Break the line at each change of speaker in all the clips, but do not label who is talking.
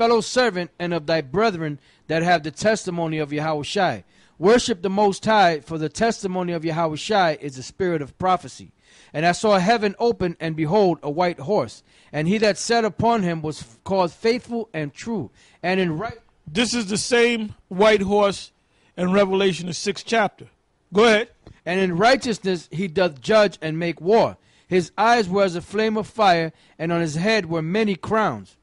fellow servant and of thy brethren that have the testimony of Yahushai. Worship the Most High, for the testimony of Yahushai is the spirit of prophecy. And I saw heaven open, and behold, a white horse. And he that sat upon him was called Faithful and True. And in right.
This is the same white horse in Revelation, the 6th chapter. Go ahead.
And in righteousness he doth judge and make war. His eyes were as a flame of fire, and on his head were many crowns.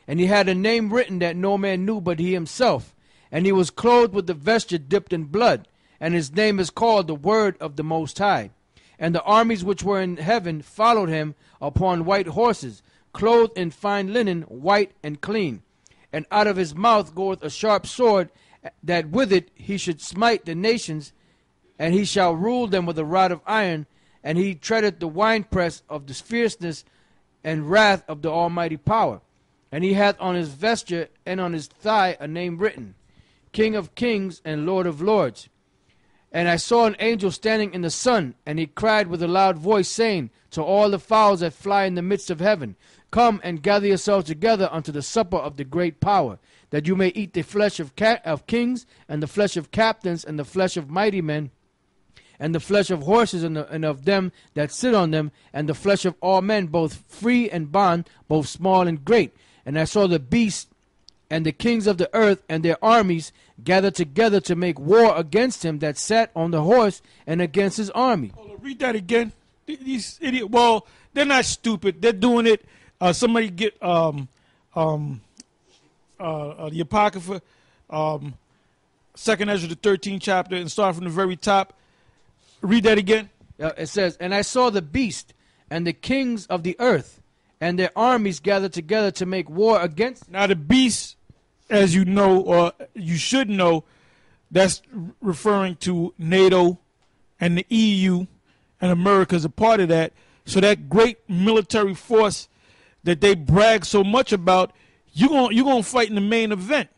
And he had a name written that no man knew but he himself. And he was clothed with the vesture dipped in blood. And his name is called the Word of the Most High. And the armies which were in heaven followed him upon white horses, clothed in fine linen, white and clean. And out of his mouth goeth a sharp sword, that with it he should smite the nations, and he shall rule them with a rod of iron, and he treadeth the winepress of the fierceness and wrath of the almighty power. And he hath on his vesture and on his thigh a name written, King of Kings and Lord of Lords. And I saw an angel standing in the sun, and he cried with a loud voice, saying to all the fowls that fly in the midst of heaven, Come and gather yourselves together unto the supper of the great power, that you may eat the flesh of kings, and the flesh of captains, and the flesh of mighty men, and the flesh of horses, and of them that sit on them, and the flesh of all men, both free and bond, both small and great. And I saw the beast and the kings of the earth and their armies gathered together to make war against him that sat on the horse and against his army.
Hold on, read that again. These idiot. Well, they're not stupid. They're doing it. Somebody get the Apocrypha, 2nd Ezra, the 13th chapter, and start from the very top. Read that again.
It says, And I saw the beast and the kings of the earth and their armies gathered together to make war against.
Now the beast, as you know, or you should know, that's referring to NATO and the EU, and America is a part of that. So that great military force that they brag so much about, you're gonna fight in the main event.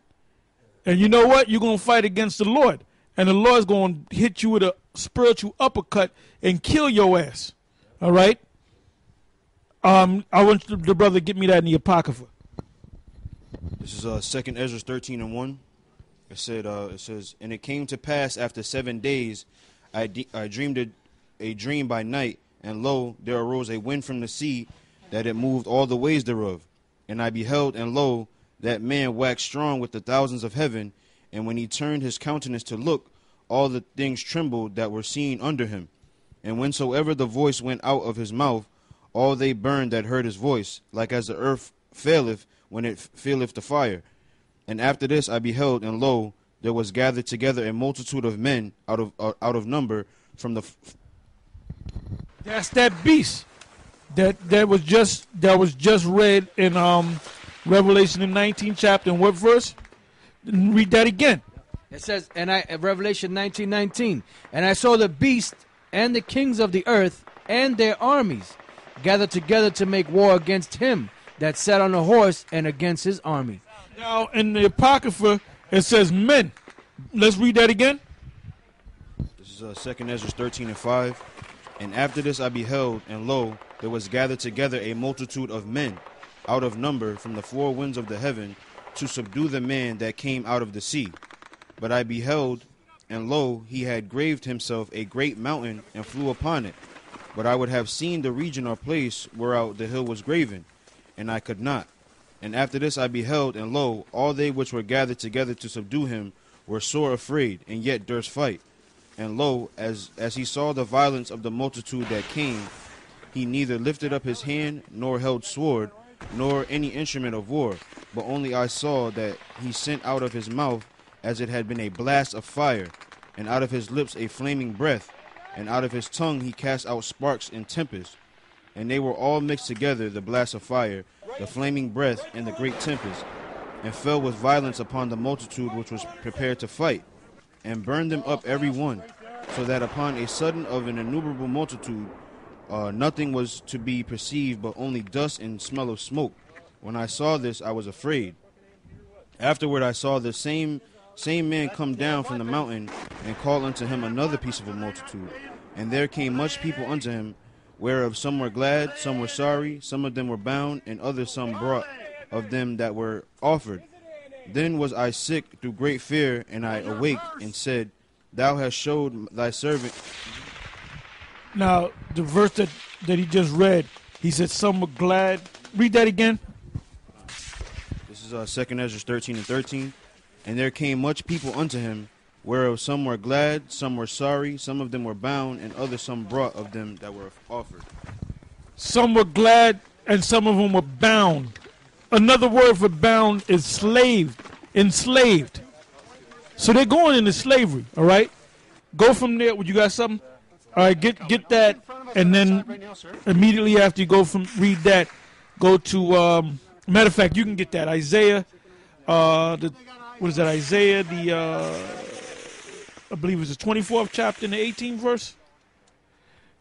And you know what? You're going to fight against the Lord. And the Lord's going to hit you with a spiritual uppercut and kill your ass. All right? I want the brother to get me that in the Apocrypha.
This is 2nd Ezra 13:1. It says, And it came to pass after 7 days, I dreamed a dream by night, and lo, there arose a wind from the sea, that it moved all the ways thereof. And I beheld, and lo, that man waxed strong with the thousands of heaven, and when he turned his countenance to look, all the things trembled that were seen under him. And whensoever the voice went out of his mouth, all they burned that heard his voice, like as the earth faileth when it feeleth the fire. And after this I beheld, and lo, there was gathered together a multitude of men out of number from the.
That's that beast that was just read in Revelation the 19th chapter. And what verse? Read that again.
It says, Revelation 19:19, and I saw the beast and the kings of the earth and their armies gathered together to make war against him that sat on a horse and against his army.
Now, in the Apocrypha, it says men. Let's read that again.
This is 2nd Ezra 13:5. And after this I beheld, and lo, there was gathered together a multitude of men out of number from the four winds of the heaven to subdue the man that came out of the sea. But I beheld, and lo, he had graved himself a great mountain and flew upon it. But I would have seen the region or place whereout the hill was graven, and I could not. And after this I beheld, and lo, all they which were gathered together to subdue him were sore afraid, and yet durst fight. And lo, as he saw the violence of the multitude that came, he neither lifted up his hand, nor held sword, nor any instrument of war, but only I saw that he sent out of his mouth as it had been a blast of fire, and out of his lips a flaming breath, and out of his tongue he cast out sparks and tempest. And they were all mixed together, the blast of fire, the flaming breath, and the great tempest, and fell with violence upon the multitude which was prepared to fight, and burned them up every one, so that upon a sudden of an innumerable multitude nothing was to be perceived but only dust and smell of smoke. When I saw this, I was afraid. Afterward I saw the same man come down from the mountain, and call unto him another piece of a multitude. And there came much people unto him, whereof some were glad, some were sorry, some of them were bound, and others some brought of them that were offered. Then was I sick through great fear, and I awaked and said, Thou hast showed thy servant.
Now, the verse that he just read, he said, some were glad. Read that again.
This is 2 Ezra 13 and 13. And there came much people unto him, whereof some were glad, some were sorry, some of them were bound, and others some brought of them that were offered.
Some were glad, and some of them were bound. Another word for bound is enslaved. So they're going into slavery, all right? Go from there. You got something? All right, get that, and then immediately after you read that, go to, matter of fact, you can get that. Isaiah, what is that? Isaiah, I believe it's the 24th chapter and the 18th verse.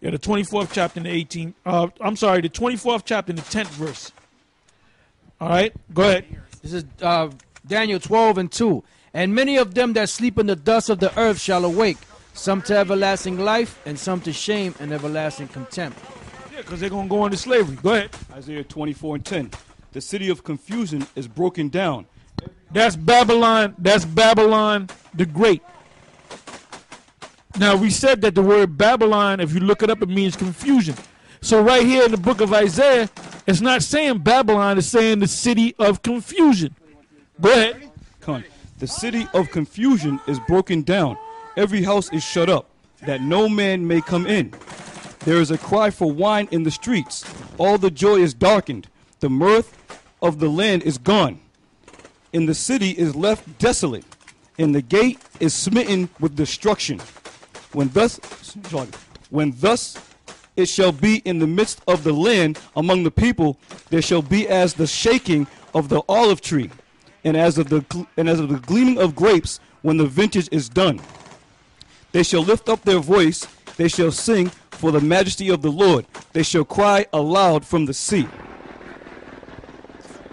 Yeah, the 24th chapter and the 18th. I'm sorry, the 24th chapter and the 10th verse. All right, go ahead.
This is Daniel 12 and 2. And many of them that sleep in the dust of the earth shall awake, some to everlasting life, and some to shame and everlasting contempt.
Yeah, because they're going to go into slavery. Go ahead.
Isaiah 24 and 10. The city of confusion is broken down.
That's Babylon. That's Babylon the Great. Now, we said that the word Babylon, if you look it up, it means confusion. So right here in the book of Isaiah, it's not saying Babylon, it's saying the city of confusion. Go ahead.
The city of confusion is broken down. Every house is shut up, that no man may come in. There is a cry for wine in the streets. All the joy is darkened. The mirth of the land is gone. And the city is left desolate. And the gate is smitten with destruction. When thus it shall be in the midst of the land among the people, there shall be as the shaking of the olive tree, and as of the gleaning of grapes when the vintage is done. They shall lift up their voice, they shall sing for the majesty of the Lord. They shall cry aloud from the sea.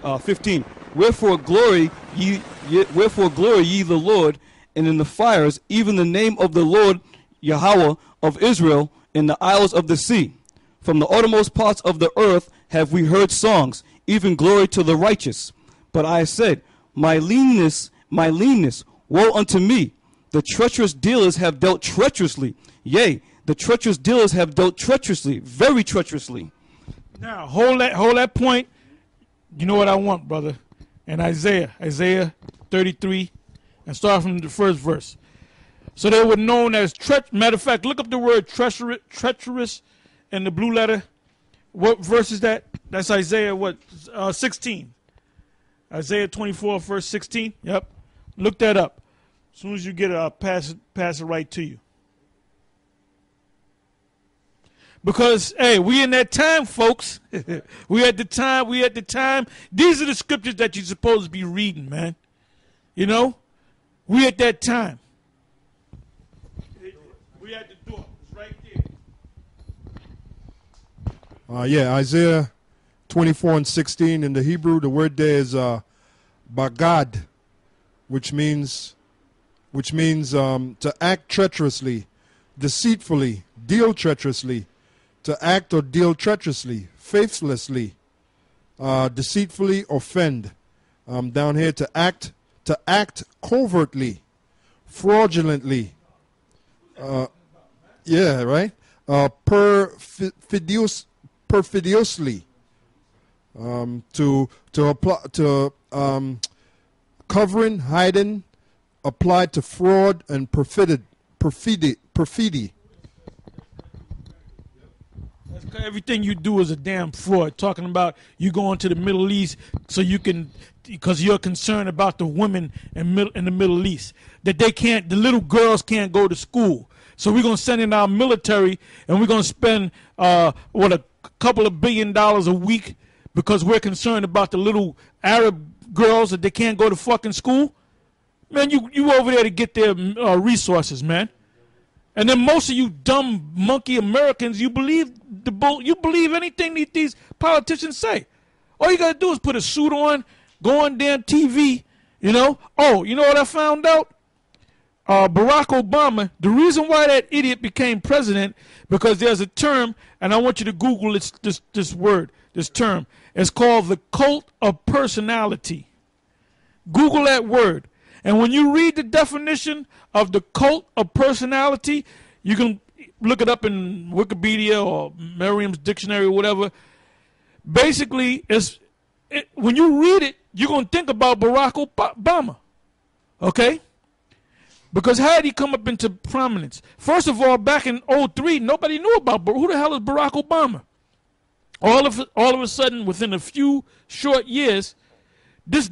15. Wherefore glory ye the Lord, and in the fires, even the name of the Lord Yahweh of Israel, in the isles of the sea. From the uttermost parts of the earth have we heard songs, even glory to the righteous. But I said, my leanness, woe unto me. The treacherous dealers have dealt treacherously. Yea, the treacherous dealers have dealt treacherously, very treacherously.
Now, hold that point. You know what I want, brother. And Isaiah 33, and start from the first verse. So they were known as matter of fact, look up the word treacherous in the blue letter. What verse is that? That's Isaiah 16. Isaiah 24, verse 16. Yep. Look that up. As soon as you get it, I'll pass it right to you. Because, hey, we in that time, folks. we at the time. These are the scriptures that you're supposed to be reading, man. You know? We at that time. We at the door. It's right there.
Yeah, Isaiah 24 and 16 in the Hebrew, the word there is bagad, which means to act treacherously, deceitfully, deal treacherously, to act or deal treacherously, faithlessly, deceitfully, offend. Down here, to act covertly, fraudulently. Yeah, right. Perfidiously. To apply to covering, hiding, applied to fraud and perfidy.
Everything you do is a damn fraud. Talking about you going to the Middle East so you can, because you're concerned about the women in the Middle East, that the little girls can't go to school. So we're gonna send in our military and we're gonna spend a couple of $1 billion a week because we're concerned about the little Arab girls that they can't go to fucking school. Man, you over there to get their resources, man. And then most of you dumb monkey Americans, you believe anything these politicians say. All you gotta do is put a suit on, go on damn TV, you know. Oh, you know what I found out? Barack Obama, the reason why that idiot became president, because there's a term, and I want you to Google this term, It's called the cult of personality. Google that word. And when you read the definition of the cult of personality, you can look it up in Wikipedia or Merriam's dictionary or whatever. Basically, when you read it, you're going to think about Barack Obama. Okay? Because how did he come up into prominence? First of all, back in 2003, nobody knew about who the hell is Barack Obama. All of a sudden, within a few short years, this